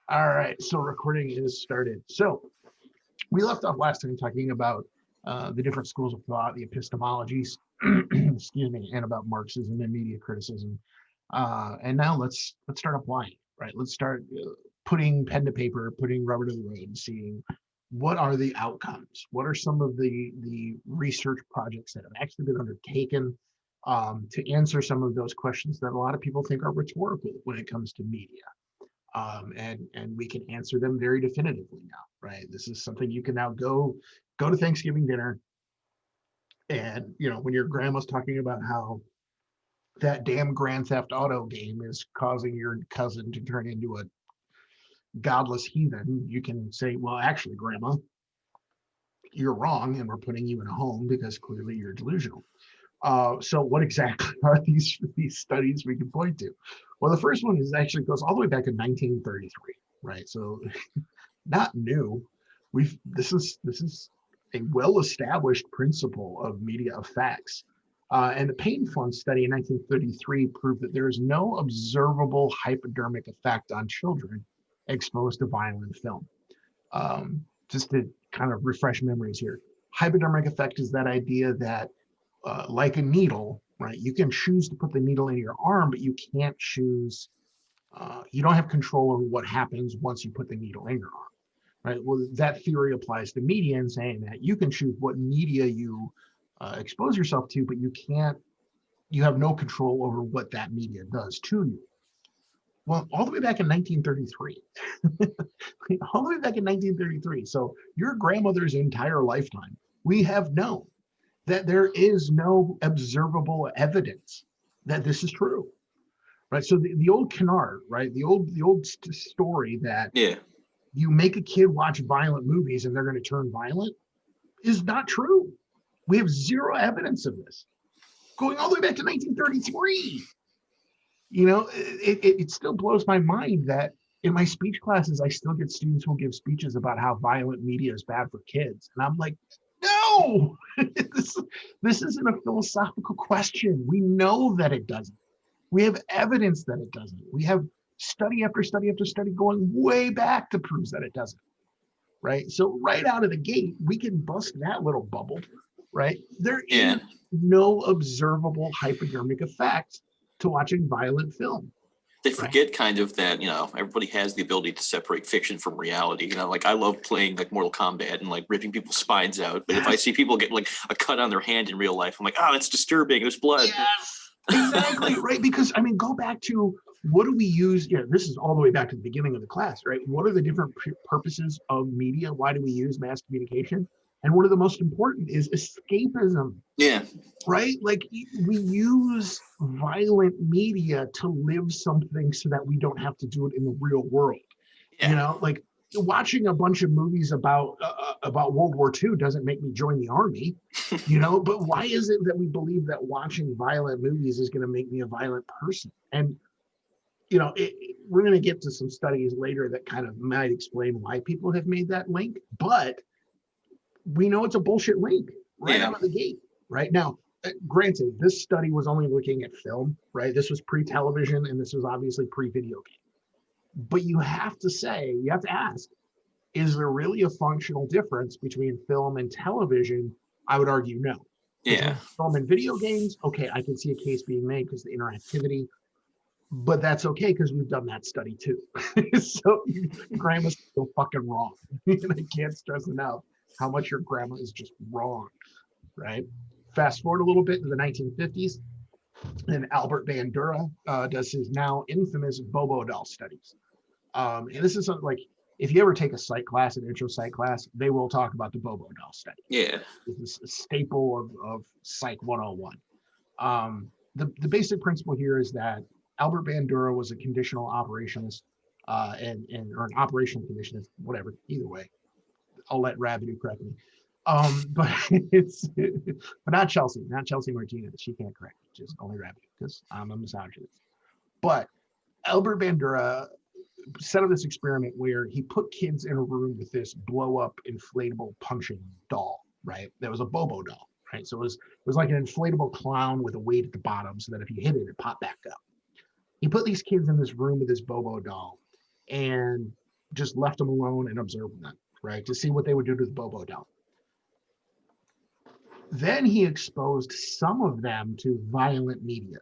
All right, so recording is started. So we left off last time talking about the different schools of thought, the epistemologies, excuse me, and about Marxism and media criticism. And now let's start applying, right? Let's start putting pen to paper, putting rubber to the road, and seeing what are the outcomes. What are some of the research projects that have actually been undertaken to answer some of those questions that a lot of people think are rhetorical when it comes to media, and we can answer them very definitively now, right? This is something you can now go to Thanksgiving dinner, and when your grandma's talking about how that damn Grand Theft Auto game is causing your cousin to turn into a godless heathen, you can say, well, actually, Grandma, you're wrong, and we're putting you in a home because clearly you're delusional. So what exactly are these studies we can point to? Well, the first one is actually goes all the way back in 1933, right? So not new. This is a well-established principle of media effects. And the pain fund study in 1933 proved that there is no observable hypodermic effect on children exposed to violent film. Just to kind of refresh memories here, hypodermic effect is that idea that like a needle, right? You can choose to put the needle in your arm, but you can't choose, you don't have control over what happens once you put the needle in your arm, right? Well, that theory applies to media in saying that you can choose what media you expose yourself to, but you have no control over what that media does to you. Well, all the way back in 1933, all the way back in 1933. So your grandmother's entire lifetime, we have known that there is no observable evidence that this is true, right? So the old canard, right? The old story that Yeah. you make a kid watch violent movies and they're going to turn violent is not true. We have zero evidence of this, going all the way back to 1933. It still blows my mind that in my speech classes, I still get students who will give speeches about how violent media is bad for kids. And I'm like, no, this isn't a philosophical question. We know that it doesn't. We have evidence that it doesn't. We have study after study after study going way back to prove that it doesn't, right? So right out of the gate, we can bust that little bubble, right? There Yeah. is no observable hypodermic effect to watching violent film. They Right. forget kind of that, everybody has the ability to separate fiction from reality. Like I love playing like Mortal Kombat and like ripping people's spines out. But if I see people get like a cut on their hand in real life, I'm like, oh, that's disturbing. There's blood. Yes, exactly. Right. Because I mean, go back to what do we use? This is all the way back to the beginning of the class, right? What are the different purposes of media? Why do we use mass communication? And one of the most important is escapism. Yeah. Right? Like we use violent media to live something so that we don't have to do it in the real world. Yeah. Like watching a bunch of movies about World War II doesn't make me join the army, but why is it that we believe that watching violent movies is going to make me a violent person? And we're going to get to some studies later that kind of might explain why people have made that link, but we know it's a bullshit link right out of the gate. Right now, granted, this study was only looking at film, right? This was pre-television, and this was obviously pre-video game. But you have to ask, is there really a functional difference between film and television? I would argue no. Between film and video games, okay, I can see a case being made because the interactivity, but that's okay because we've done that study too. So grandma's still fucking wrong. And I can't stress enough how much your grandma is just wrong, right? Fast forward a little bit to the 1950s, and Albert Bandura does his now infamous Bobo doll studies. And this is like, if you ever take a psych class, an intro psych class, they will talk about the Bobo doll study. Yeah. It's a staple of Psych 101. The basic principle here is that Albert Bandura was a conditional operationist, or an operational conditionist, whatever, either way. I'll let Rabideau correct me. But not Chelsea Martinez. She can't correct me, just only Rabideau because I'm a misogynist. But Albert Bandura set up this experiment where he put kids in a room with this blow up inflatable punching doll, right? That was a Bobo doll, right? So it was like an inflatable clown with a weight at the bottom so that if you hit it, it popped back up. He put these kids in this room with this Bobo doll, and just left them alone and observed them, right, to see what they would do to the Bobo doll. Then he exposed some of them to violent media,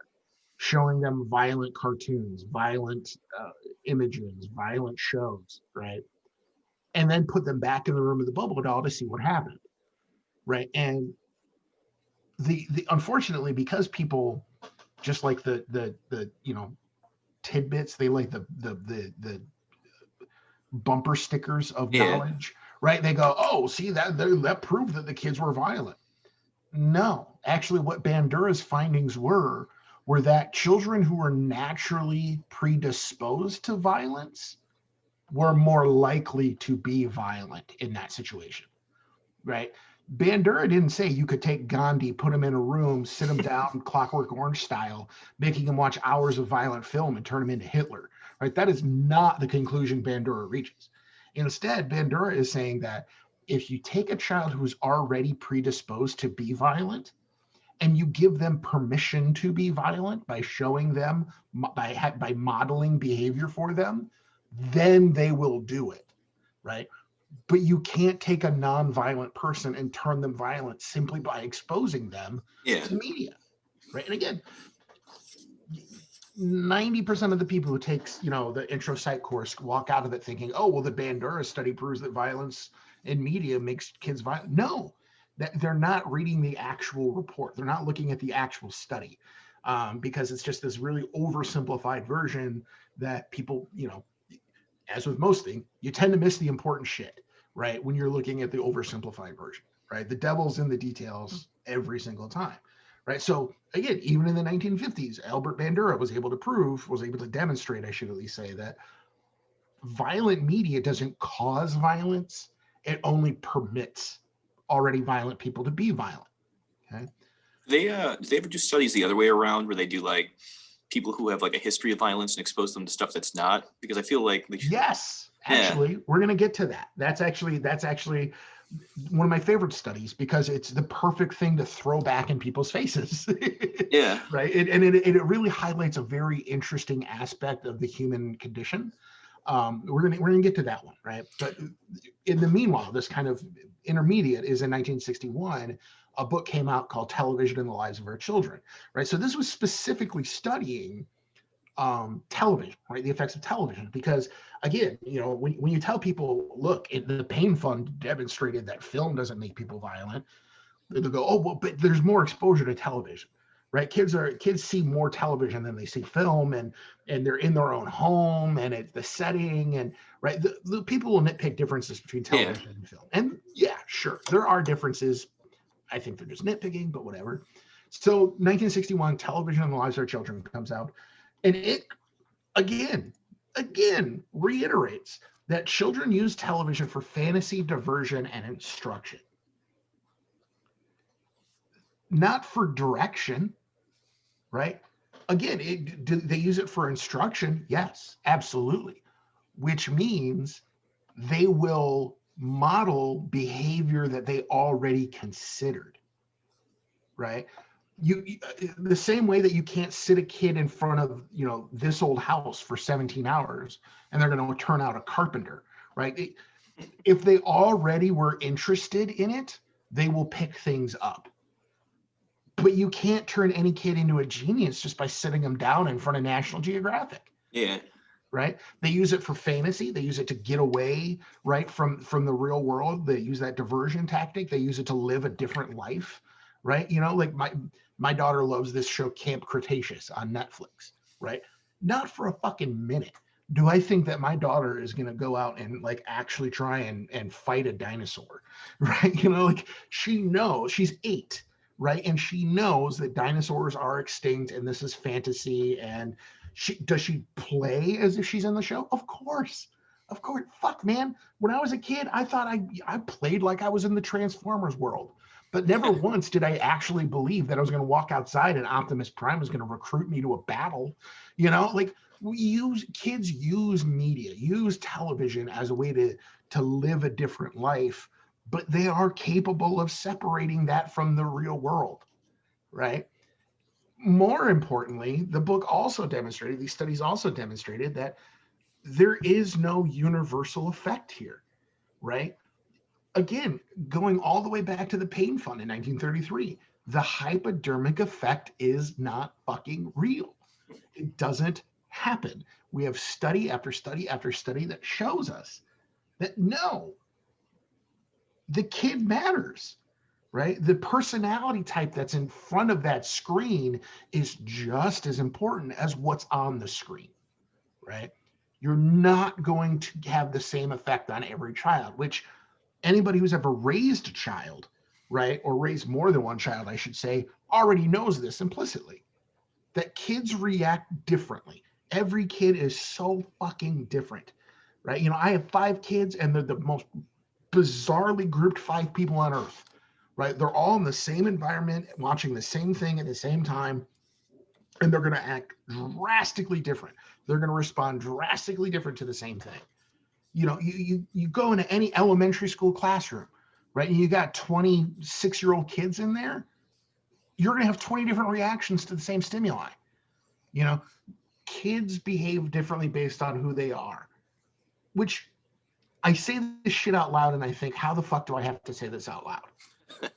showing them violent cartoons, violent images, violent shows, right? And then put them back in the room of the Bobo doll to see what happened, right? And the unfortunately, because people just like the tidbits, they like the bumper stickers of Yeah. knowledge, right? They go, oh, see that proved that the kids were violent. No, actually, what Bandura's findings were that children who were naturally predisposed to violence were more likely to be violent in that situation, right? Bandura didn't say you could take Gandhi, put him in a room, sit him down, Clockwork Orange style, making him watch hours of violent film and turn him into Hitler, right? That is not the conclusion Bandura reaches. Instead, Bandura is saying that if you take a child who's already predisposed to be violent and you give them permission to be violent by showing them, by modeling behavior for them, then they will do it, right? But you can't take a non-violent person and turn them violent simply by exposing them Yeah. to media, right? And again, 90% of the people who takes, the intro psych course walk out of it thinking, oh, well, the Bandura study proves that violence in media makes kids violent. No, that they're not reading the actual report. They're not looking at the actual study, because it's just this really oversimplified version that people, as with most things, you tend to miss the important shit, right? When you're looking at the oversimplified version, right? The devil's in the details every single time, right? So again, even in the 1950s, Albert Bandura was able to demonstrate, I should at least say, that violent media doesn't cause violence. It only permits already violent people to be violent. Okay. Do they ever do studies the other way around where they do like people who have like a history of violence and expose them to stuff that's not? Because I feel like yes, actually, we're going to get to that. That's actually one of my favorite studies because it's the perfect thing to throw back in people's faces. Yeah. Right. It really highlights a very interesting aspect of the human condition. We're gonna get to that one, right? But in the meanwhile, this kind of intermediate is in 1961. A book came out called Television and the Lives of Our Children, right? So this was specifically studying television, right? The effects of television, because again, when you tell people, look, the Pain Fund demonstrated that film doesn't make people violent, they'll go, oh, well, but there's more exposure to television, right? Kids see more television than they see film, and they're in their own home, and it's the setting, and right, the people will nitpick differences between television and film, and yeah, sure, there are differences. I think they're just nitpicking, but whatever. So 1961, Television and the Lives of Our Children comes out, and it again reiterates that children use television for fantasy, diversion, and instruction, not for direction, right? Again, do they use it for instruction? Yes, absolutely. Which means they will model behavior that they already considered, right? The same way that you can't sit a kid in front of this old house for 17 hours and they're going to turn out a carpenter, right? If they already were interested in it, they will pick things up. But you can't turn any kid into a genius just by sitting them down in front of National Geographic. Yeah. Right? They use it for fantasy. They use it to get away, right, from the real world. They use that diversion tactic. They use it to live a different life, right? Like my daughter loves this show Camp Cretaceous on Netflix, right? Not for a fucking minute do I think that my daughter is going to go out and like actually try and fight a dinosaur, right? Like she knows, she's 8, right? And she knows that dinosaurs are extinct and this is fantasy. And does she play as if she's in the show? Of course. Fuck, man. When I was a kid, I thought I played like I was in the Transformers world. But never once did I actually believe that I was going to walk outside and Optimus Prime was going to recruit me to a battle. Like kids use media, use television as a way to live a different life, but they are capable of separating that from the real world, right? More importantly, the book also demonstrated, these studies also demonstrated that there is no universal effect here, right? Again, going all the way back to the Pain Fund in 1933, the hypodermic effect is not fucking real. It doesn't happen. We have study after study after study that shows us that no, the kid matters, right? The personality type that's in front of that screen is just as important as what's on the screen, right? You're not going to have the same effect on every child, which anybody who's ever raised a child, right, or raised more than one child, I should say, already knows this implicitly, that kids react differently. Every kid is so fucking different, right? You know, I have 5 kids, and they're the most bizarrely grouped 5 people on earth, right? They're all in the same environment, watching the same thing at the same time, and they're going to act drastically different. They're going to respond drastically different to the same thing. You know, you go into any elementary school classroom, right? And you got 26-year-old kids in there, you're going to have 20 different reactions to the same stimuli. You know, kids behave differently based on who they are, which I say this shit out loud and I think, how the fuck do I have to say this out loud?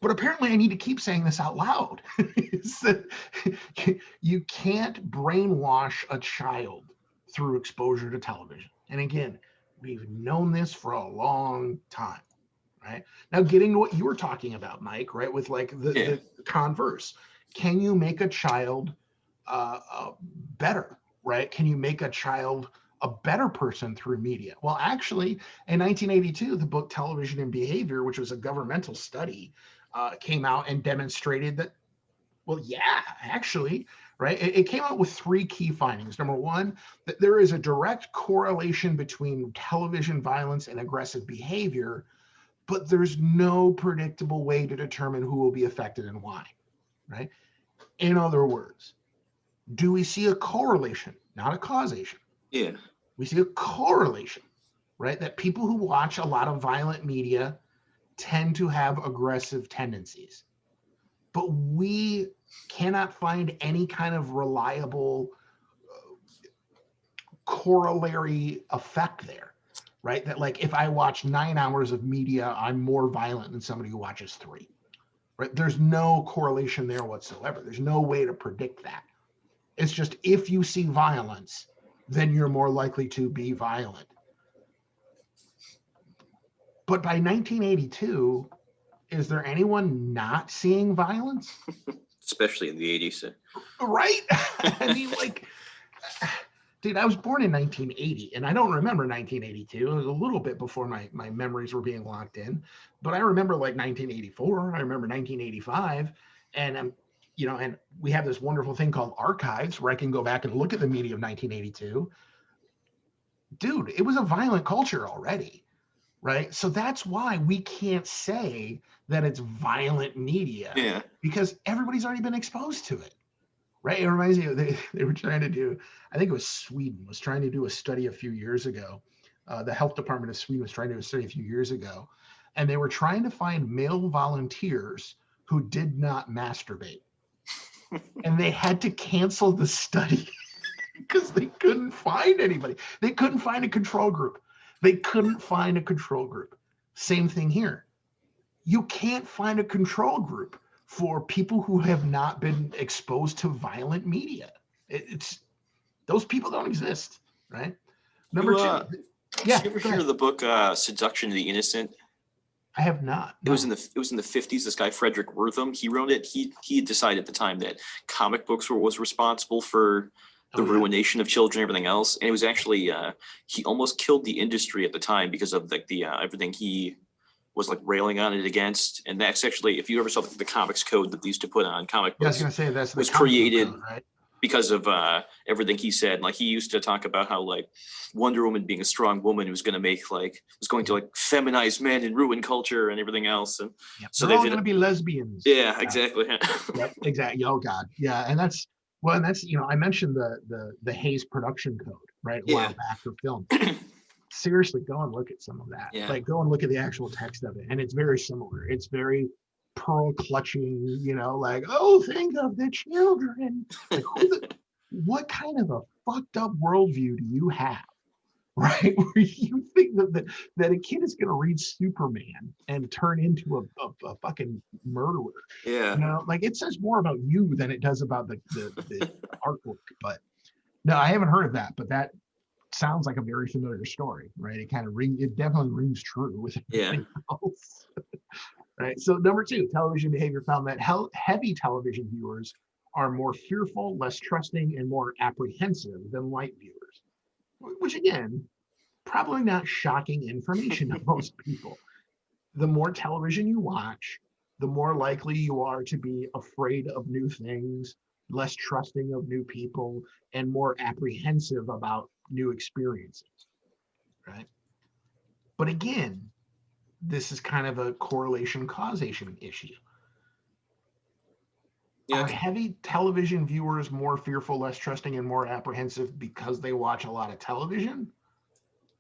But apparently I need to keep saying this out loud. You can't brainwash a child through exposure to television. And again, we've known this for a long time, right? Now, getting to what you were talking about, Mike, right, with like the converse, can you make a child better, right? Can you make a child a better person through media? Well, actually, in 1982, the book Television and Behavior, which was a governmental study, came out and demonstrated that, well, yeah, actually, right? It came out with 3 key findings. Number one, that there is a direct correlation between television violence and aggressive behavior, but there's no predictable way to determine who will be affected and why, right? In other words, do we see a correlation, not a causation? Yeah. We see a correlation, right? That people who watch a lot of violent media tend to have aggressive tendencies. But we cannot find any kind of reliable corollary effect there, right? That like if I watch 9 hours of media, I'm more violent than somebody who watches 3, right? There's no correlation there whatsoever. There's no way to predict that. It's just if you see violence, then you're more likely to be violent. But by 1982, is there anyone not seeing violence? Especially in the 80s. Right? I mean, like, dude, I was born in 1980, and I don't remember 1982. It was a little bit before my memories were being locked in. But I remember like 1984. I remember 1985. And you know, and we have this wonderful thing called archives where I can go back and look at the media of 1982. Dude, it was a violent culture already, right? So that's why we can't say that it's violent media, because everybody's already been exposed to it, right? It reminds me of they were trying to do, I think it was Sweden, was trying to do a study a few years ago. The health department of Sweden was trying to do a study a few years ago, and they were trying to find male volunteers who did not masturbate. And they had to cancel the study because they couldn't find anybody. They couldn't find a control group. They couldn't find a control group. Same thing here. You can't find a control group for people who have not been exposed to violent media. It's those people don't exist, right? Number 2. Yeah. Did you ever hear the book Seduction of the Innocent? I have not. No. It was in the 50s. This guy Frederick Wortham, he wrote it. He had decided at the time that comic books was responsible for the ruination of children and everything else. And it was actually he almost killed the industry at the time because of the everything he was like railing on it against. And that's actually, if you ever saw the comics code that they used to put on comic books, I was gonna say that's was created code, right? Because of everything he said. Like he used to talk about how like Wonder Woman being a strong woman was going to make was going to like feminize men and ruin culture and everything else. And so they're all going to be lesbians. Yeah, exactly. Yep, exactly. Oh God. Yeah. And that's, you know, I mentioned the Hayes production code, right? A while back for film. Seriously, go and look at some of that. Yeah. Like go and look at the actual text of it. And it's very similar. It's very pearl clutching, you know, like, oh, think of the children. Like, what kind of a fucked up worldview do you have right? Where you think that a kid is going to read Superman and turn into a fucking murderer. Yeah. Like it says more about you than it does about the artwork. But no, I haven't heard of that, but that sounds like a very familiar story, right? It definitely rings true with Yeah. everything else. Right. So number two, television behavior found that heavy television viewers are more fearful, less trusting, and more apprehensive than light viewers, which again, probably not shocking information to most people. The more television you watch, the more likely you are to be afraid of new things, less trusting of new people, and more apprehensive about new experiences, right? But again, this is kind of a correlation causation issue. Yeah. Are heavy television viewers more fearful, less trusting, and more apprehensive because they watch a lot of television?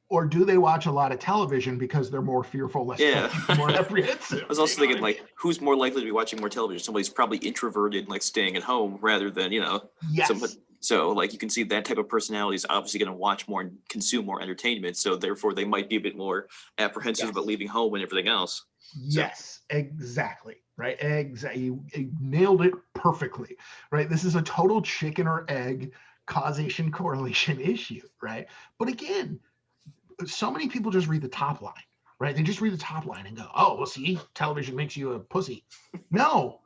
Or do they watch a lot of television because they're more fearful, less Yeah. trusting, and more I apprehensive? was You also know what thinking I mean? like, who's more likely to be watching more television? Somebody's probably introverted, like staying at home, rather than somebody. Yes. So like you can see that type of personality is obviously going to watch more and consume more entertainment. So therefore, they might be a bit more apprehensive about Yes. leaving home and everything else. So Yes, exactly. Right. Exactly. You nailed it perfectly. Right. This is a total chicken or egg causation correlation issue. Right. But again, so many people just read the top line. Right. They just read the top line and go, oh, well, see, television makes you a pussy. No,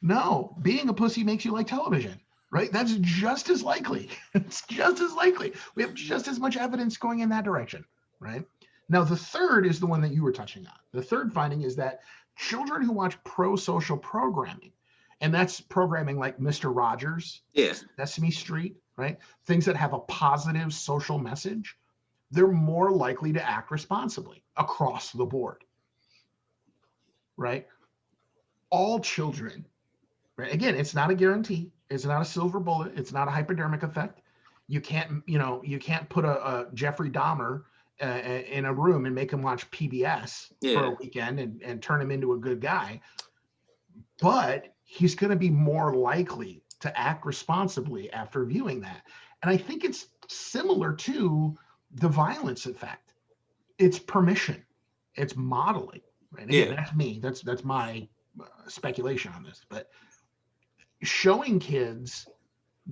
no, being a pussy makes you like television. Right. That's just as likely. It's just as likely. We have just as much evidence going in that direction. Right. Now, the third is the one that you were touching on. The third finding is that children who watch pro-social programming, and that's programming like Mr. Rogers, yeah, Sesame Street, right? Things that have a positive social message, they're more likely to act responsibly across the board, right? All children, right? Again, it's not a guarantee. It's not a silver bullet. It's not a hypodermic effect. You can't put a Jeffrey Dahmer in a room and make him watch PBS for yeah, a weekend and turn him into a good guy. But he's going to be more likely to act responsibly after viewing that. And I think it's similar to the violence effect. It's permission. It's modeling. Right? Again, yeah, that's me. That's my speculation on this. But showing kids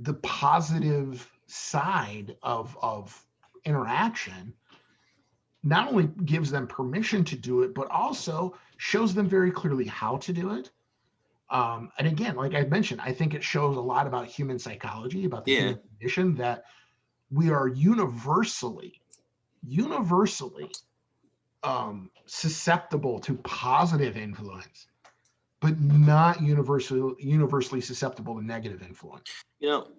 the positive side of interaction not only gives them permission to do it, but also shows them very clearly how to do it. And again, like I mentioned, I think it shows a lot about human psychology, about the yeah. human condition, that we are universally susceptible to positive influence, but not universally susceptible to negative influence.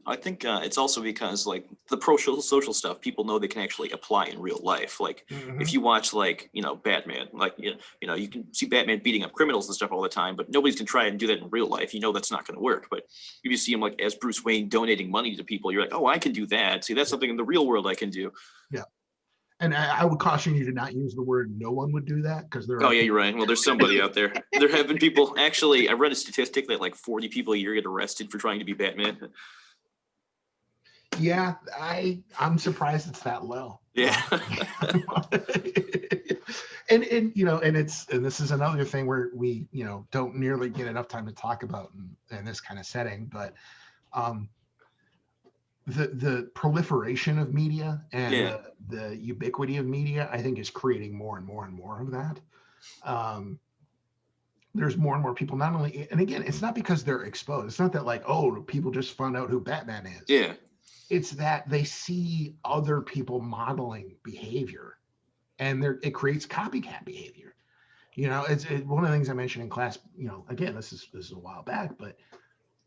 I think it's also because like the pro social stuff, people know they can actually apply in real life. Like if Mm-hmm. you watch like Batman, like you can see Batman beating up criminals and stuff all the time, but nobody's gonna try and do that in real life. You know that's not gonna work. But if you see him like as Bruce Wayne donating money to people, you're like, oh, I can do that. See, that's Yeah. something in the real world I can do. Yeah. And I would caution you to not use the word no one would do that, because there Oh are yeah, you're people. right. Well, there's somebody out there. There have been people. Actually, I read a statistic that like 40 people a year get arrested for trying to be Batman. Yeah, I'm surprised it's that low. Yeah. And this is another thing where we don't nearly get enough time to talk about in this kind of setting, but um, the proliferation of media and Yeah. the ubiquity of media, I think, is creating more and more and more of that. Um, there's more and more people, not only, and again, it's not because they're exposed. It's not that like, oh, people just found out who Batman is. Yeah. It's that they see other people modeling behavior, and it creates copycat behavior. It's one of the things I mentioned in class. Again, this is a while back, but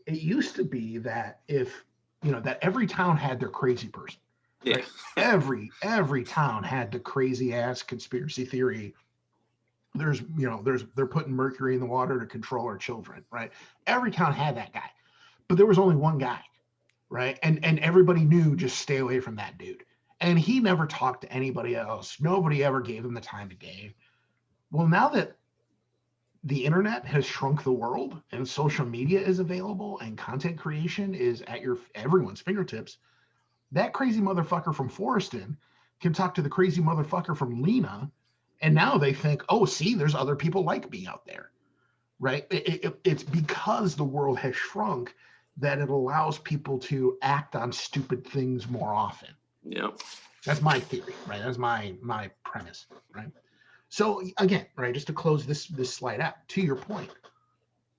it used to be that if that every town had their crazy person, Yeah. right? Every town had the crazy ass conspiracy theory. They're putting mercury in the water to control our children, right? Every town had that guy, but there was only one guy, right? And everybody knew, just stay away from that dude. And he never talked to anybody else. Nobody ever gave him the time of day. Well, now that the internet has shrunk the world and social media is available and content creation is at everyone's fingertips, that crazy motherfucker from Forreston can talk to the crazy motherfucker from Lena, and now they think, oh, see, there's other people like me out there, right? It's because the world has shrunk that it allows people to act on stupid things more often. Yeah. That's my theory, right? That's my premise, right? So again, right, just to close this slide out, to your point,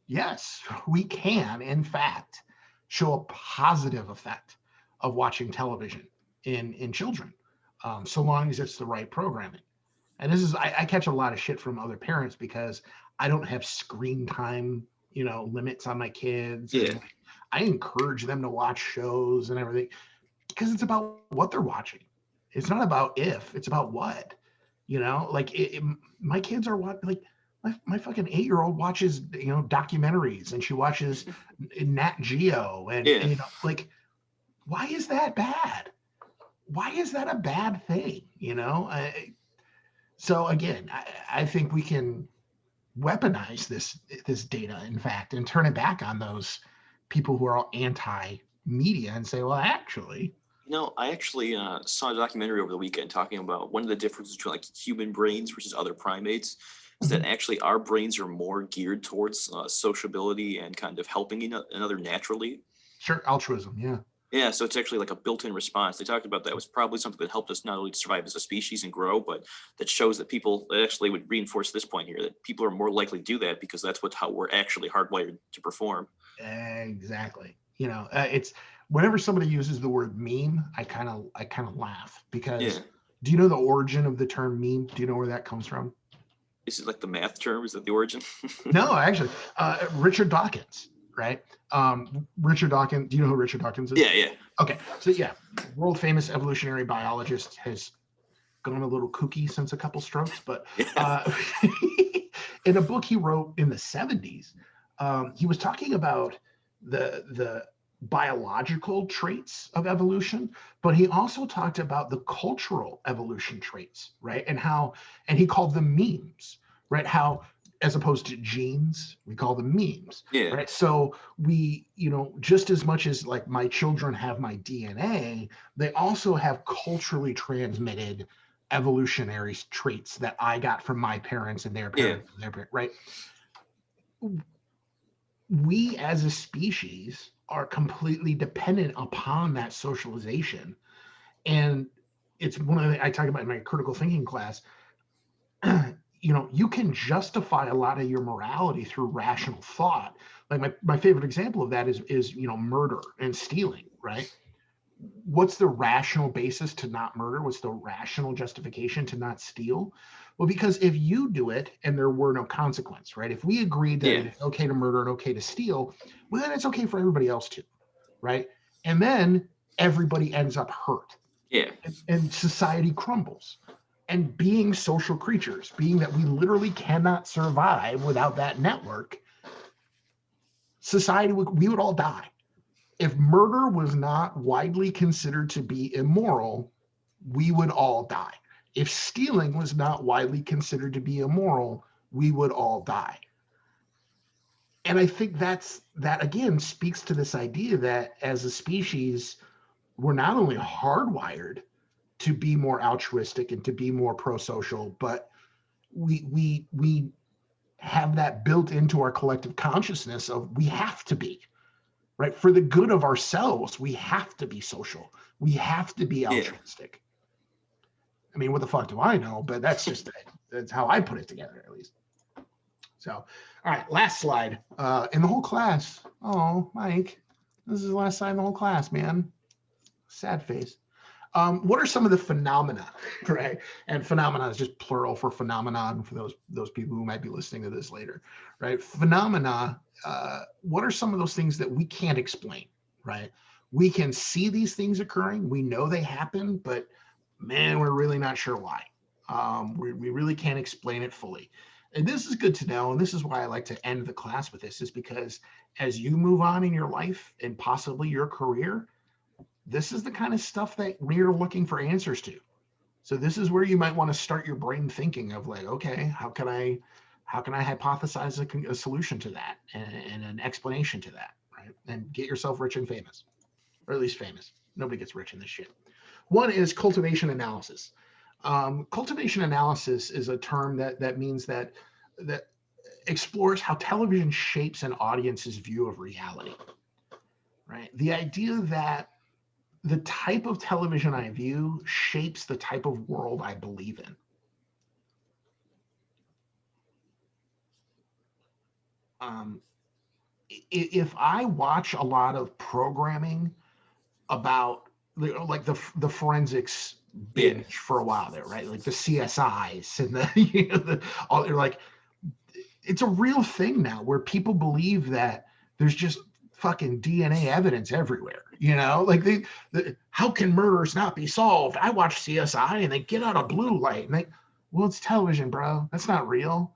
yes, we can, in fact, show a positive effect of watching television in children, so long as it's the right programming. And this is, I catch a lot of shit from other parents because I don't have screen time, limits on my kids. Yeah. And I encourage them to watch shows and everything because it's about what they're watching. It's not about if, it's about what, like my kids are what, like my fucking 8-year-old watches, documentaries, and she watches Nat Geo, and, Yeah. like, why is that bad? Why is that a bad thing? So again, I think we can weaponize this data, in fact, and turn it back on those people who are all anti-media and say, well, actually, I actually saw a documentary over the weekend talking about one of the differences between like human brains versus other primates is that actually our brains are more geared towards sociability and kind of helping another naturally. sure, altruism, yeah. Yeah, so it's actually like a built-in response. They talked about that was probably something that helped us not only survive as a species and grow, but that shows that people that actually would reinforce this point here that people are more likely to do that because that's how we're actually hardwired to perform. Exactly. It's whenever somebody uses the word meme, I kind of laugh because Yeah. do you know the origin of the term meme? Do you know where that comes from? Is it like the math term? Is that the origin? No, actually, Richard Dawkins, right? Richard Dawkins. Do you know who Richard Dawkins is? Yeah, yeah. Okay, so yeah, world famous evolutionary biologist, has gone a little kooky since a couple strokes, but in a book he wrote in the 70s, he was talking about the biological traits of evolution, but he also talked about the cultural evolution traits, right? And he called them memes, right? How, as opposed to genes, we call them memes, Yeah. right? So we, just as much as like my children have my DNA, they also have culturally transmitted evolutionary traits that I got from my parents and their parents and their parents, right? We as a species are completely dependent upon that socialization. And it's one of the, I talk about in my critical thinking class, you can justify a lot of your morality through rational thought. Like my favorite example of that is murder and stealing, right? What's the rational basis to not murder? What's the rational justification to not steal? Well, because if you do it and there were no consequence, right? If we agreed that it's okay to murder and okay to steal, well, then it's okay for everybody else to, right? And then everybody ends up hurt. Yeah. And society crumbles. And being social creatures, being that we literally cannot survive without that network, society, we would all die. If murder was not widely considered to be immoral, we would all die. If stealing was not widely considered to be immoral, we would all die. And I think that again speaks to this idea that as a species, we're not only hardwired to be more altruistic and to be more pro-social, but we have that built into our collective consciousness of we have to be. Right? For the good of ourselves, we have to be social. We have to be altruistic. I mean, what the fuck do I know? But that's how I put it together, at least. So, all right, last slide. In the whole class. Oh, Mike, this is the last slide in the whole class, man. Sad face. What are some of the phenomena, right? And phenomena is just plural for phenomenon for those people who might be listening to this later, right? Phenomena, what are some of those things that we can't explain, right? We can see these things occurring. We know they happen, but man, we're really not sure why. We really can't explain it fully. And this is good to know. And this is why I like to end the class with this, is because as you move on in your life and possibly your career, this is the kind of stuff that we're looking for answers to. So this is where you might want to start your brain thinking of like, okay, how can I hypothesize a solution to that and an explanation to that, right? And get yourself rich and famous, or at least famous. Nobody gets rich in this shit. One is cultivation analysis. Cultivation analysis is a term that means that explores how television shapes an audience's view of reality. Right. The idea that the type of television I view shapes the type of world I believe in. Um, if I watch a lot of programming about like the forensics binge for a while there, right? Like the CSIs and the all they're like, it's a real thing now where people believe that there's just fucking DNA evidence everywhere. Like how can murders not be solved? I watch CSI and they get out a blue light and well, it's television, bro. That's not real.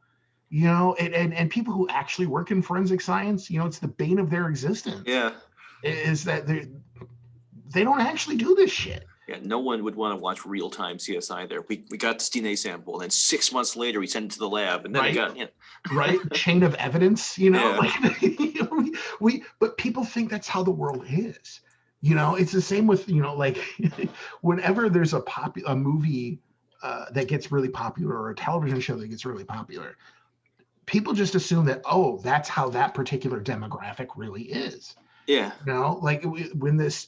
And people who actually work in forensic science, it's the bane of their existence. Yeah. Is that they don't actually do this shit. Yeah, no one would want to watch real-time CSI there. We got this DNA sample, and then 6 months later we send it to the lab, and then right? it got right chain of evidence, Yeah. like but people think that's how the world is. It's the same with like whenever there's a movie that gets really popular or a television show that gets really popular, people just assume that, oh, that's how that particular demographic really is. Yeah. Like when this,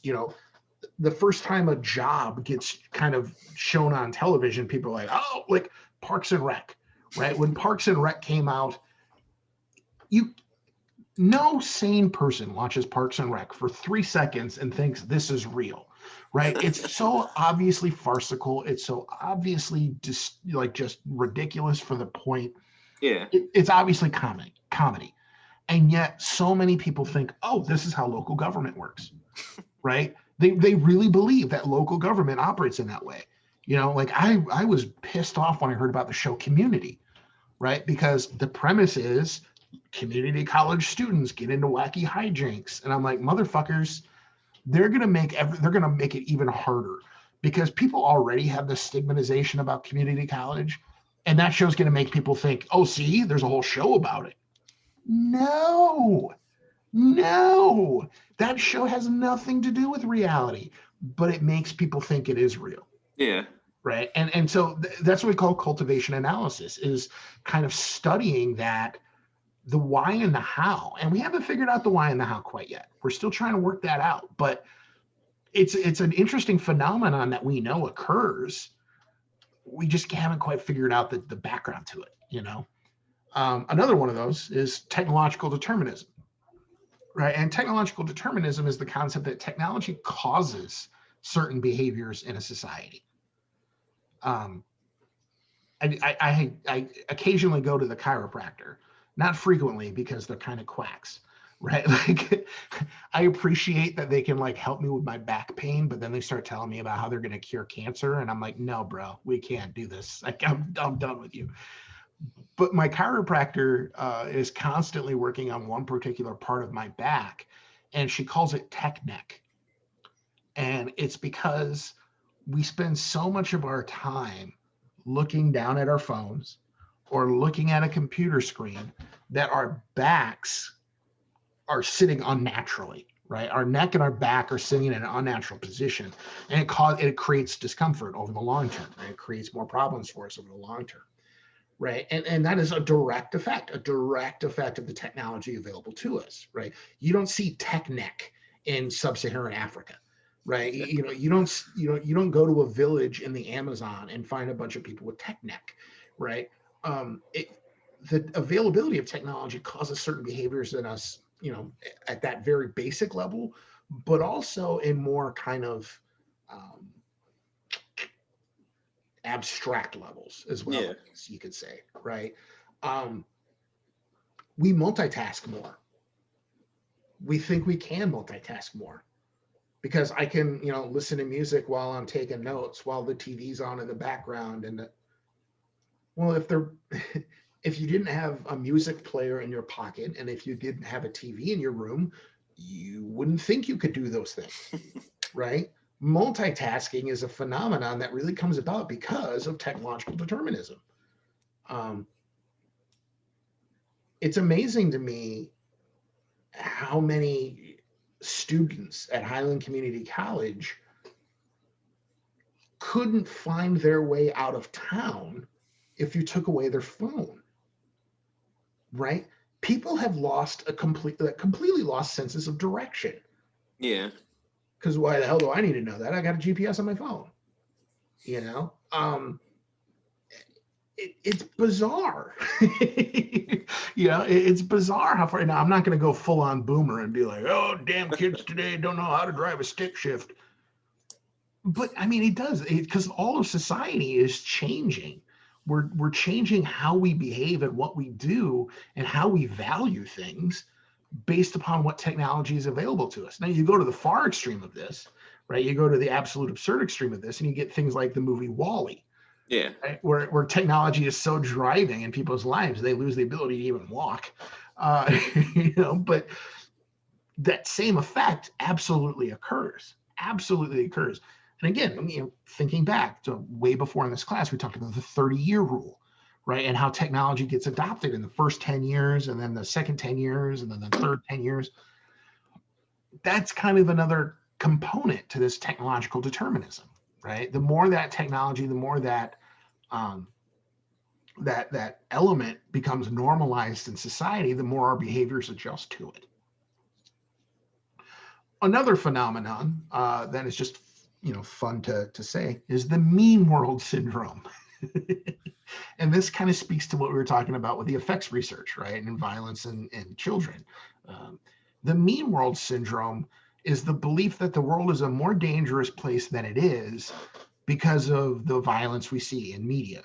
the first time a job gets kind of shown on television, people are like, oh, like Parks and Rec, right? When Parks and Rec came out, no sane person watches Parks and Rec for 3 seconds and thinks this is real, right? It's so obviously farcical. It's so obviously just ridiculous for the point. Yeah. It's obviously comedy. And yet so many people think, oh, this is how local government works, right? They really believe that local government operates in that way. Like I was pissed off when I heard about the show Community, right? Because the premise is community college students get into wacky hijinks. And I'm like, motherfuckers, they're gonna make it even harder because people already have this stigmatization about community college. And that show's gonna make people think, oh, see, there's a whole show about it. No, that show has nothing to do with reality, but it makes people think it is real. Yeah. Right. And so that's what we call cultivation analysis, is kind of studying that, the why and the how. And we haven't figured out the why and the how quite yet. We're still trying to work that out, but it's an interesting phenomenon that we know occurs. We just haven't quite figured out the background to it. Another one of those is technological determinism. Right. And technological determinism is the concept that technology causes certain behaviors in a society. I occasionally go to the chiropractor, not frequently because they're kind of quacks, right? Like I appreciate that they can like help me with my back pain, but then they start telling me about how they're going to cure cancer. And I'm like, no, bro, we can't do this. Like I'm done with you. But my chiropractor is constantly working on one particular part of my back, and she calls it tech neck. And it's because we spend so much of our time looking down at our phones or looking at a computer screen that our backs are sitting unnaturally, right? Our neck and our back are sitting in an unnatural position, and it creates discomfort over the long term, right? It creates more problems for us over the long term. Right. And that is a direct effect of the technology available to us. Right. You don't see tech neck in sub-Saharan Africa. Right. You don't go to a village in the Amazon and find a bunch of people with tech neck. Right. The availability of technology causes certain behaviors in us, at that very basic level, but also in more kind of abstract levels as well, as you could say, right? We multitask more. We think we can multitask more because I can, listen to music while I'm taking notes, while the TV's on in the background. And if you didn't have a music player in your pocket, and if you didn't have a TV in your room, you wouldn't think you could do those things, right? Multitasking is a phenomenon that really comes about because of technological determinism. It's amazing to me how many students at Highland Community College couldn't find their way out of town if you took away their phone, right? People have lost completely lost senses of direction. Yeah. Because why the hell do I need to know that? I got a GPS on my phone. You know, it's bizarre. It's bizarre how far. Now, I'm not going to go full on boomer and be like, oh, damn kids today don't know how to drive a stick shift. But I mean, it does, because all of society is changing. We're changing how we behave and what we do and how we value things based upon what technology is available to us. Now, you go to the far extreme of this, right? You go to the absolute absurd extreme of this, and you get things like the movie Wall-E, Yeah. right? Where technology is so driving in people's lives, they lose the ability to even walk. But that same effect absolutely occurs. Absolutely occurs. And again, thinking back to way before in this class, we talked about the 30-year rule, right? And how technology gets adopted in the first 10 years, and then the second 10 years, and then the third 10 years. That's kind of another component to this technological determinism, right? The more that technology, the more that that element becomes normalized in society, the more our behaviors adjust to it. Another phenomenon that is just fun to say is the mean world syndrome. And this kind of speaks to what we were talking about with the effects research, right? And violence in children. The mean world syndrome is the belief that the world is a more dangerous place than it is because of the violence we see in media.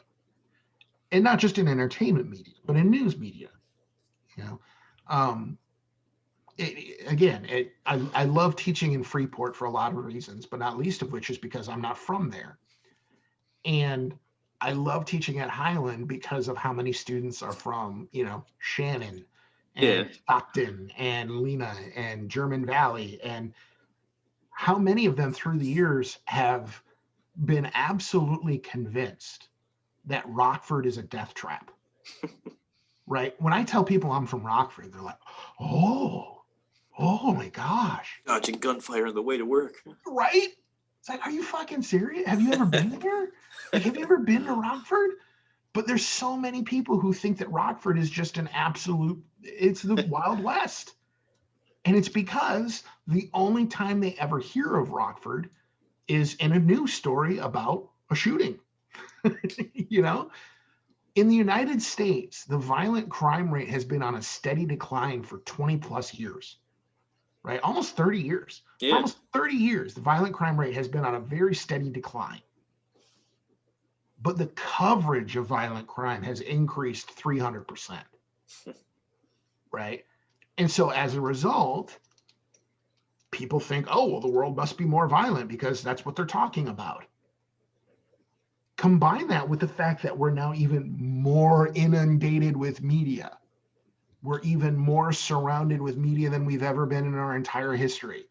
And not just in entertainment media, but in news media. I love teaching in Freeport for a lot of reasons, but not least of which is because I'm not from there. And I love teaching at Highland because of how many students are from, Shannon and Stockton and Lena and German Valley, and how many of them through the years have been absolutely convinced that Rockford is a death trap. Right? When I tell people I'm from Rockford, they're like, oh my gosh. Dodging gunfire on the way to work. Right? It's like, are you fucking serious? Have you ever been there? Like, have you ever been to Rockford? But there's so many people who think that Rockford is just it's the Wild West. And it's because the only time they ever hear of Rockford is in a news story about a shooting. In the United States, the violent crime rate has been on a steady decline for 20 plus years, right? Almost 30 years. Yeah. For almost 30 years, the violent crime rate has been on a very steady decline. But the coverage of violent crime has increased 300%, right? And so as a result, people think, oh, well, the world must be more violent because that's what they're talking about. Combine that with the fact that we're now even more inundated with media. We're even more surrounded with media than we've ever been in our entire history.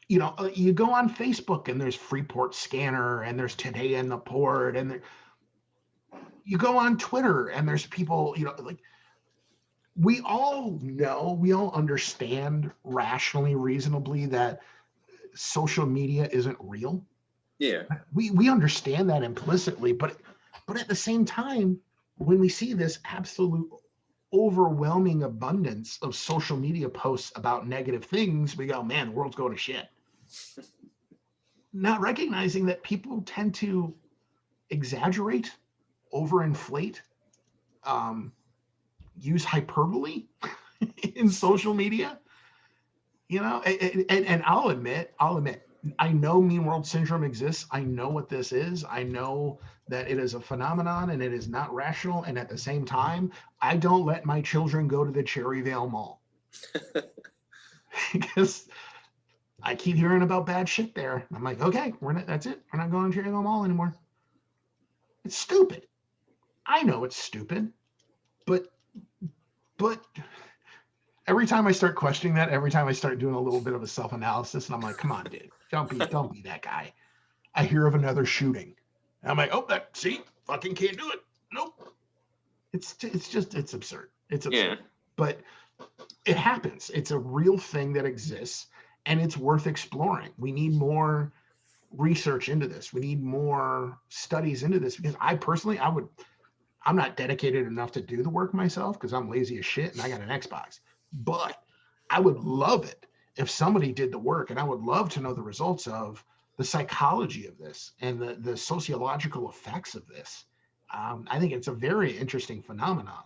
You go on Facebook and there's Freeport Scanner and there's Today in the Port, and you go on Twitter and there's people, like, we all know, we all understand rationally, reasonably that social media isn't real. Yeah. We understand that implicitly, but at the same time, when we see this absolute overwhelming abundance of social media posts about negative things, we go, man, the world's going to shit. Not recognizing that people tend to exaggerate, overinflate, use hyperbole in social media, and I'll admit, I know mean world syndrome exists. I know what this is. I know that it is a phenomenon and it is not rational. And at the same time, I don't let my children go to the Cherryvale Mall because I keep hearing about bad shit there. I'm like, okay, that's it. We're not going to Cherryvale Mall anymore. It's stupid. I know it's stupid, but every time I start questioning that, every time I start doing a little bit of a self-analysis, and I'm like, come on, dude, don't be that guy. I hear of another shooting. And I'm like, oh, fucking can't do it. Nope. It's absurd. It's absurd. Yeah. But it happens. It's a real thing that exists, and it's worth exploring. We need more research into this. We need more studies into this because I personally, I'm not dedicated enough to do the work myself because I'm lazy as shit and I got an Xbox. But I would love it if somebody did the work, and I would love to know the results of the psychology of this and the sociological effects of this. I think it's a very interesting phenomenon.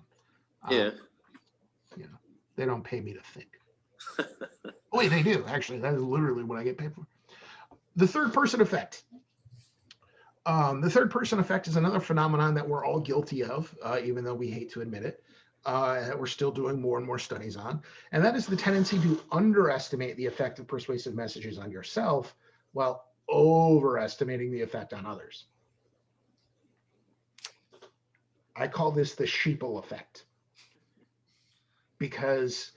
Yeah. You know, they don't pay me to think. Wait, they do actually. That is literally what I get paid for. The third person effect. The third person effect is another phenomenon that we're all guilty of, even though we hate to admit it. That we're still doing more and more studies on, and that is the tendency to underestimate the effect of persuasive messages on yourself while overestimating the effect on others. I call this the sheeple effect because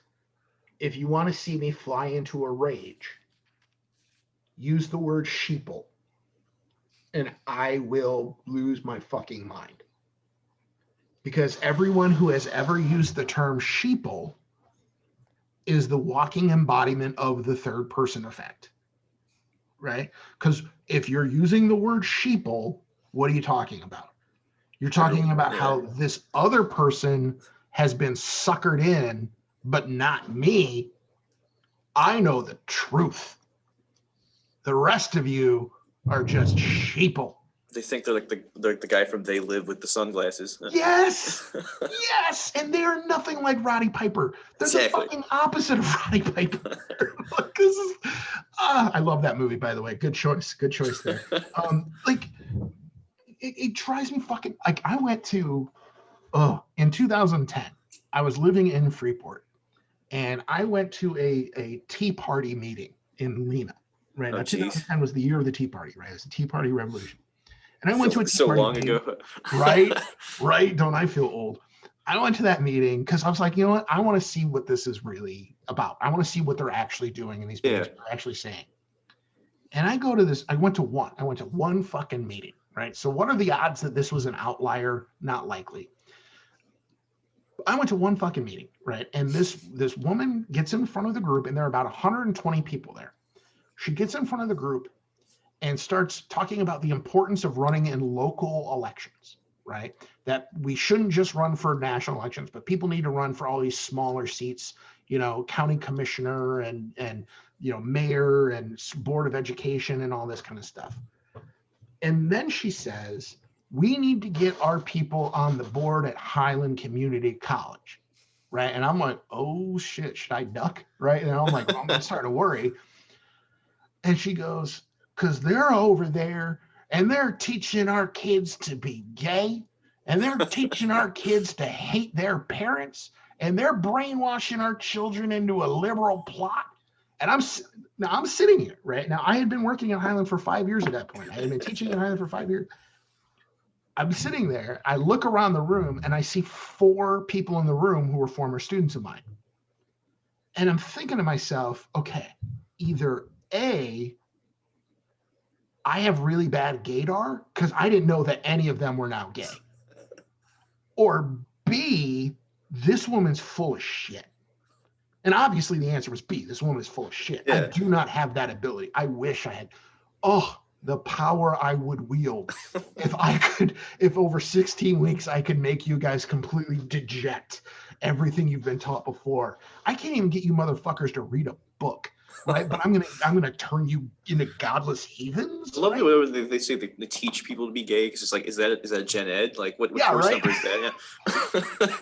if you want to see me fly into a rage, use the word sheeple and I will lose my fucking mind. Because everyone who has ever used the term sheeple is the walking embodiment of the third person effect, right? Because if you're using the word sheeple, what are you talking about? You're talking about how this other person has been suckered in, but not me. I know the truth. The rest of you are just sheeple. They think they're like the guy from They Live with the sunglasses. Yes, yes, and they are nothing like Roddy Piper. They're Exactly. the fucking opposite of Roddy Piper. I love that movie, by the way. Good choice. Good choice there. Like, it drives me fucking like. I went to in 2010. I was living in Freeport, and I went to a Tea Party meeting in Lena. Right now, 2010 was the year of the Tea Party. Right, it was the Tea Party revolution. And I went to a so party long meeting, ago. right? Don't I feel old? I went to that meeting because I was like, you know what? I want to see what this is really about. I want to see what they're actually doing in these meetings, what they're actually saying. And I go to this, I went to one fucking meeting, right? So what are the odds that this was an outlier? Not likely. I went to one fucking meeting, right? And this woman gets in front of the group, and there are about 120 people there. She gets in front of the group and starts talking about the importance of running in local elections, right? That we shouldn't just run for national elections, but people need to run for all these smaller seats, county commissioner and mayor and board of education and all this kind of stuff. And then she says, we need to get our people on the board at Highland Community College, right? And I'm like, oh shit, should I duck, right? And I'm like, well, I'm starting to worry. And she goes, because they're over there and they're teaching our kids to be gay and they're teaching our kids to hate their parents and they're brainwashing our children into a liberal plot. And I'm sitting here right now. I had been working in Highland for 5 years at that point. I had been teaching in Highland for 5 years. I'm sitting there. I look around the room and I see 4 people in the room who were former students of mine. And I'm thinking to myself, okay, either A, I have really bad gaydar because I didn't know that any of them were now gay. Or B, this woman's full of shit. And obviously the answer was B, this woman is full of shit. Yeah. I do not have that ability. I wish I had. Oh, the power I would wield if over 16 weeks I could make you guys completely deject everything you've been taught before. I can't even get you motherfuckers to read a book. Right, but I'm gonna turn you into godless heathens. I love it whenever they say they teach people to be gay because it's like, is that gen ed? Like, what course number is that? Yeah,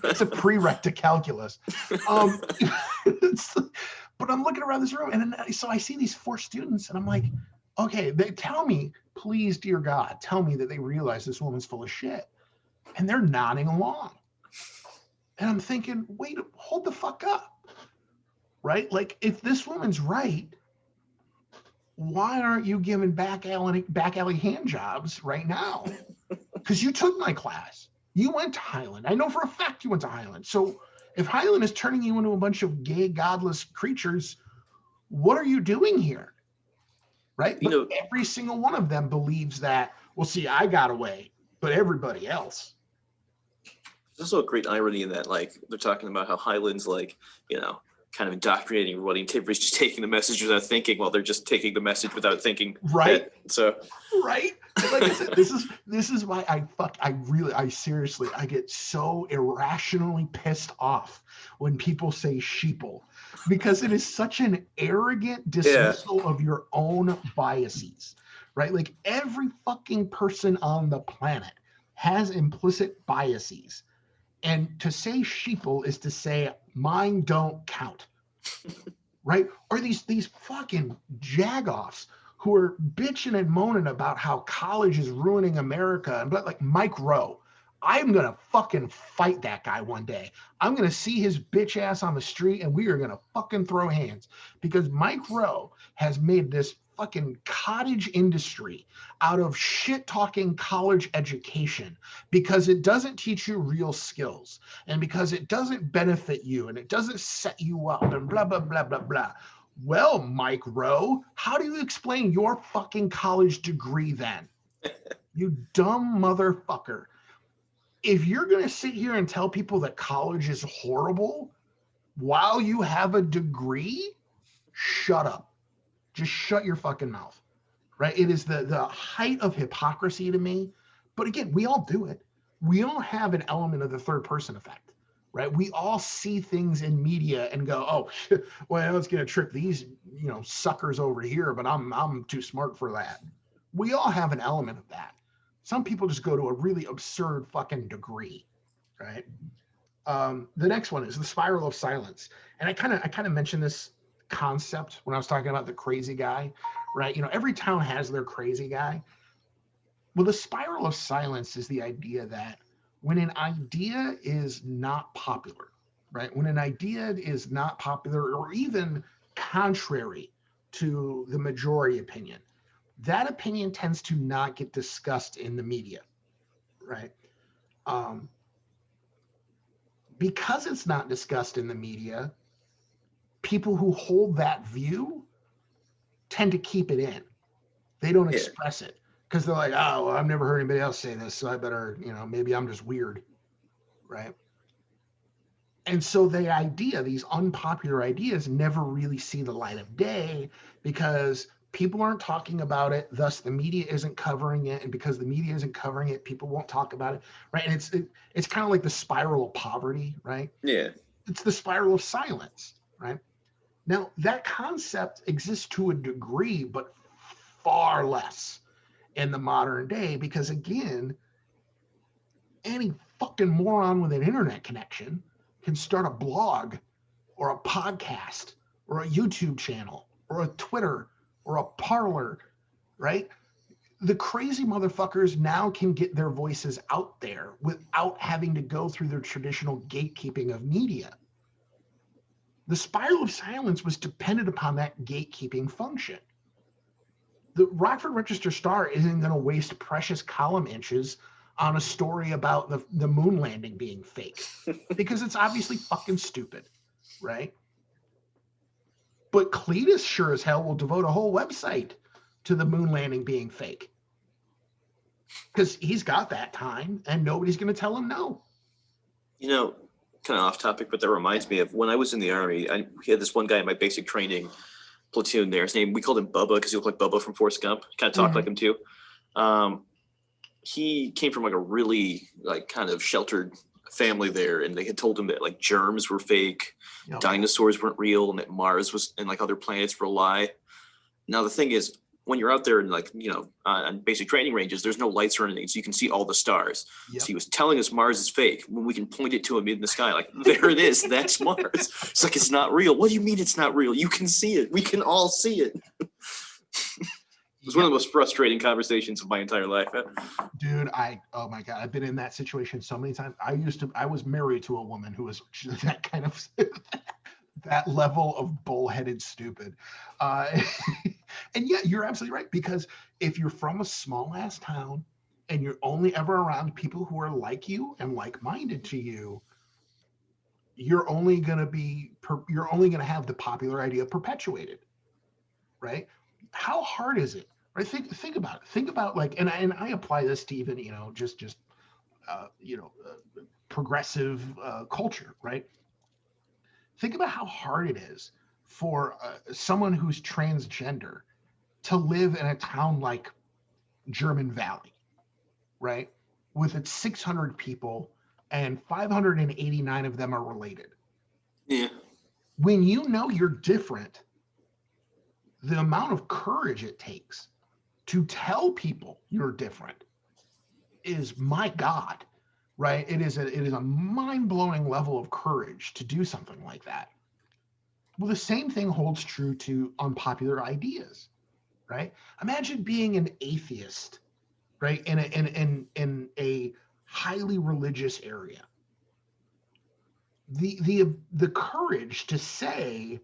it's a prereq to calculus. But I'm looking around this room, and so I see these 4 students, and I'm like, okay, they tell me, please, dear God, tell me that they realize this woman's full of shit, and they're nodding along, and I'm thinking, wait, hold the fuck up. Right? Like, if this woman's right, why aren't you giving back alley hand jobs right now? Because you took my class. You went to Highland. I know for a fact you went to Highland. So if Highland is turning you into a bunch of gay, godless creatures, what are you doing here? Right? But every single one of them believes that, well, see, I got away, but everybody else. There's also a great irony in that, like, they're talking about how Highland's like, kind of indoctrinating everybody. And everybody's just taking the message without thinking. Well, they're just taking the message without thinking. Right. So Right. And like I said, this is why I seriously, I get so irrationally pissed off when people say sheeple, because it is such an arrogant dismissal of your own biases, right? Like every fucking person on the planet has implicit biases. And to say sheeple is to say mine don't count, right? Or these fucking jagoffs who are bitching and moaning about how college is ruining America. And but like Mike Rowe, I'm gonna fucking fight that guy one day. I'm gonna see his bitch ass on the street and we are gonna fucking throw hands, because Mike Rowe has made this fucking cottage industry out of shit talking college education, because it doesn't teach you real skills and because it doesn't benefit you and it doesn't set you up and blah blah blah blah blah. Well, Mike Rowe, how do you explain your fucking college degree then? You dumb motherfucker. If you're going to sit here and tell people that college is horrible while you have a degree, shut up. Just shut your fucking mouth, right? It is the height of hypocrisy to me. But again, we all do it. We all have an element of the third person effect, right? We all see things in media and go, oh, well, it's going to trick these, suckers over here, but I'm too smart for that. We all have an element of that. Some people just go to a really absurd fucking degree, right? The next one is the spiral of silence. And I kind of mentioned this concept when I was talking about the crazy guy, right? Every town has their crazy guy. Well, the spiral of silence is the idea that when an idea is not popular, right? When an idea is not popular or even contrary to the majority opinion, that opinion tends to not get discussed in the media, right? Because it's not discussed in the media, people who hold that view tend to keep it in. They don't express it because they're like, oh, well, I've never heard anybody else say this, so I better, maybe I'm just weird, right? And so these unpopular ideas never really see the light of day because people aren't talking about it. Thus, the media isn't covering it. And because the media isn't covering it, people won't talk about it, right? And it's kind of like the spiral of poverty, right? Yeah. It's the spiral of silence, right? Now, that concept exists to a degree, but far less in the modern day because, again, any fucking moron with an internet connection can start a blog or a podcast or a YouTube channel or a Twitter or a Parler, right? The crazy motherfuckers now can get their voices out there without having to go through their traditional gatekeeping of media. The spiral of silence was dependent upon that gatekeeping function. The Rockford Register Star isn't going to waste precious column inches on a story about the moon landing being fake because it's obviously fucking stupid, right? But Cletus sure as hell will devote a whole website to the moon landing being fake because he's got that time and nobody's going to tell him no. Kind of off topic, but that reminds me of when I was in the Army. We had this one guy in my basic training platoon there. His name, we called him Bubba because he looked like Bubba from Forrest Gump. Kind of talked like him too. He came from like a really like kind of sheltered family there, and they had told him that like germs were fake, dinosaurs weren't real, and that Mars was and like other planets were a lie. Now the thing is, when you're out there and like on basic training ranges, there's no lights or anything, so you can see all the stars. So he was telling us Mars is fake when we can point it to him in the sky, like there it is, that's Mars. It's like it's not real. What do you mean it's not real? You can see it. We can all see it. It was one of the most frustrating conversations of my entire life. Dude, oh my God, I've been in that situation so many times. I was married to a woman who was that kind of, that level of bullheaded stupid. And yeah, you're absolutely right. Because if you're from a small ass town and you're only ever around people who are like you and like-minded to you, you're only going to have the popular idea perpetuated, right? How hard is it? Right? Think about it. Think about like, and I apply this to even, just progressive culture, right? think about how hard it is for someone who's transgender to live in a town like German Valley, right? With its 600 people and 589 of them are related. Yeah. When you know you're different, the amount of courage it takes to tell people you're different is, my God, right? It is a mind-blowing level of courage to do something like that. Well, the same thing holds true to unpopular ideas, right? Imagine being an atheist, right, in a highly religious area. The courage to say,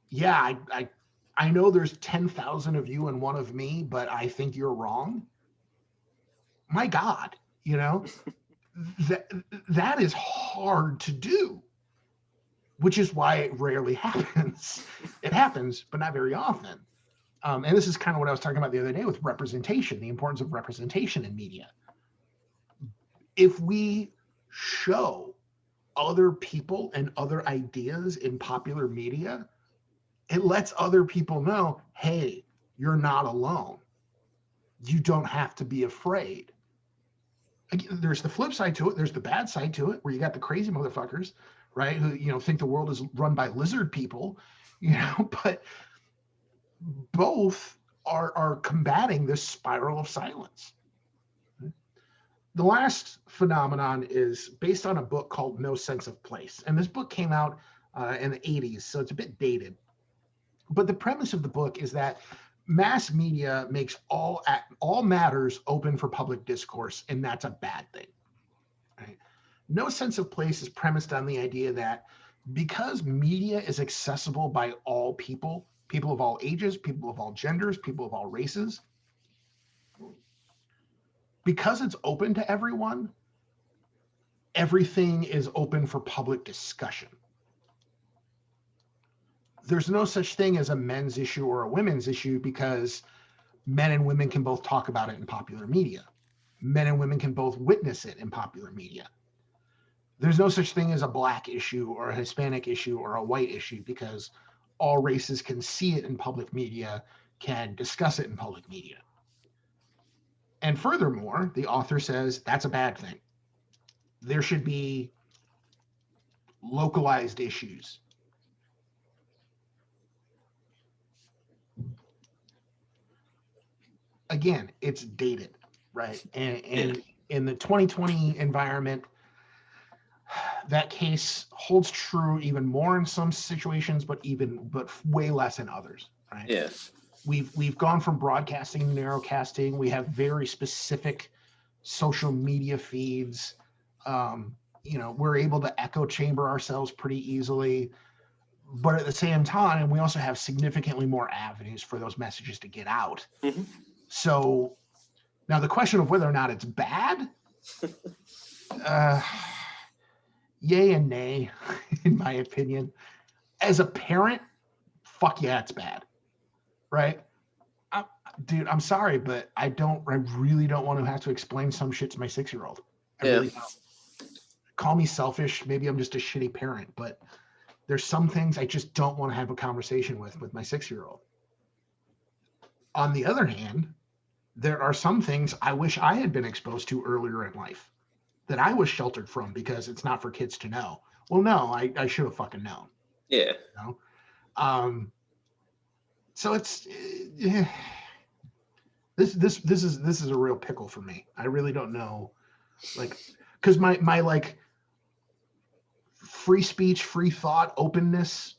yeah, I know there's 10,000 of you and one of me, but I think you're wrong. My God, you know, that is hard to do, which is why it rarely happens. It happens, but not very often. And this is kind of what I was talking about the other day with representation, the importance of representation in media. If we show other people and other ideas in popular media, it lets other people know, hey, you're not alone. You don't have to be afraid. There's the flip side to it. There's the bad side to it, where you got the crazy motherfuckers, right, who, you know, think the world is run by lizard people, you know, but both are combating this spiral of silence. The last phenomenon is based on a book called No Sense of Place. And this book came out in the 80s, so it's a bit dated. But the premise of the book is that mass media makes all matters open for public discourse, and that's a bad thing. Right? No Sense of Place is premised on the idea that because media is accessible by all people, people of all ages, people of all genders, people of all races, because it's open to everyone, everything is open for public discussion. There's no such thing as a men's issue or a women's issue because men and women can both talk about it in popular media. Men and women can both witness it in popular media. There's no such thing as a black issue or a Hispanic issue or a white issue because all races can see it in public media, can discuss it in public media. And furthermore, the author says that's a bad thing. There should be localized issues. Again, it's dated, right? And in the 2020 environment, that case holds true even more in some situations, but way less in others, right? Yes. We've gone from broadcasting to narrowcasting. We have very specific social media feeds. You know, we're able to echo chamber ourselves pretty easily, but at the same time, we also have significantly more avenues for those messages to get out. Mm-hmm. So now the question of whether or not it's bad, yay and nay, in my opinion. As a parent, fuck yeah, it's bad, right? Dude, I'm sorry, but I really don't want to have to explain some shit to my 6-year-old. I really don't. Call me selfish. Maybe I'm just a shitty parent, but there's some things I just don't want to have a conversation with my 6-year-old. On the other hand, there are some things I wish I had been exposed to earlier in life that I was sheltered from because it's not for kids to know. Well, no, I should have fucking known. Yeah. You know? So it's this is a real pickle for me. I really don't know, like, because my like free speech, free thought, openness,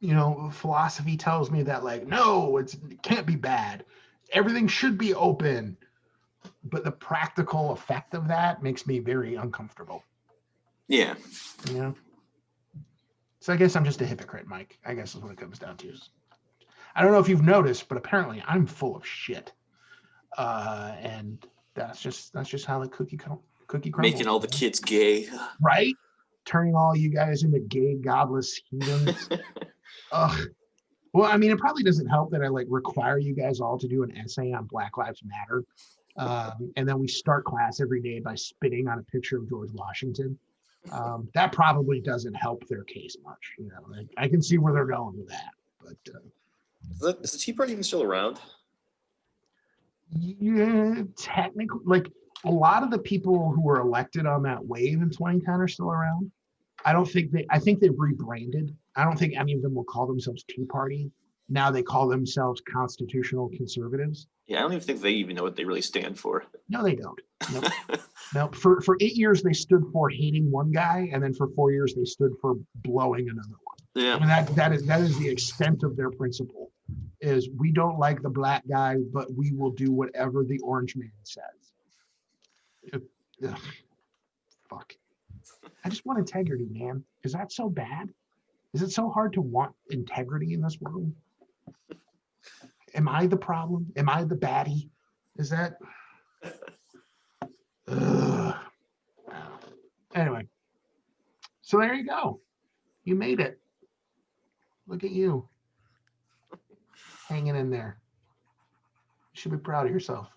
you know, philosophy tells me that, like, no, it can't be bad. Everything should be open. But the practical effect of that makes me very uncomfortable. Yeah. You know? So I guess I'm just a hypocrite, Mike. I guess is what it comes down to. I don't know if you've noticed, but apparently I'm full of shit. And that's just how the cookie crumbles. Making all the kids gay. Right? Turning all you guys into gay, godless heathens. Ugh. Well, I mean, it probably doesn't help that I like require you guys all to do an essay on Black Lives Matter. And then we start class every day by spitting on a picture of George Washington. That probably doesn't help their case much. You know, I can see where they're going with that, but Is the Tea Party even still around? yeah, technically, like a lot of the people who were elected on that wave in 2010 are still around. I think they've rebranded. I don't think any of them will call themselves Tea Party. Now they call themselves constitutional conservatives. Yeah, I don't even think they even know what they really stand for. No, they don't. Nope. Nope. For 8 years, they stood for hating one guy, and then for 4 years, they stood for blowing another one. I Yeah. mean, that is the extent of their principle, is we don't like the black guy, but we will do whatever the orange man says. Ugh, fuck. I just want integrity, man. Is that so bad? Is it so hard to want integrity in this world? Am I the problem? Am I the baddie? Is that? Ugh. Anyway, so there you go. You made it. Look at you hanging in there. You should be proud of yourself.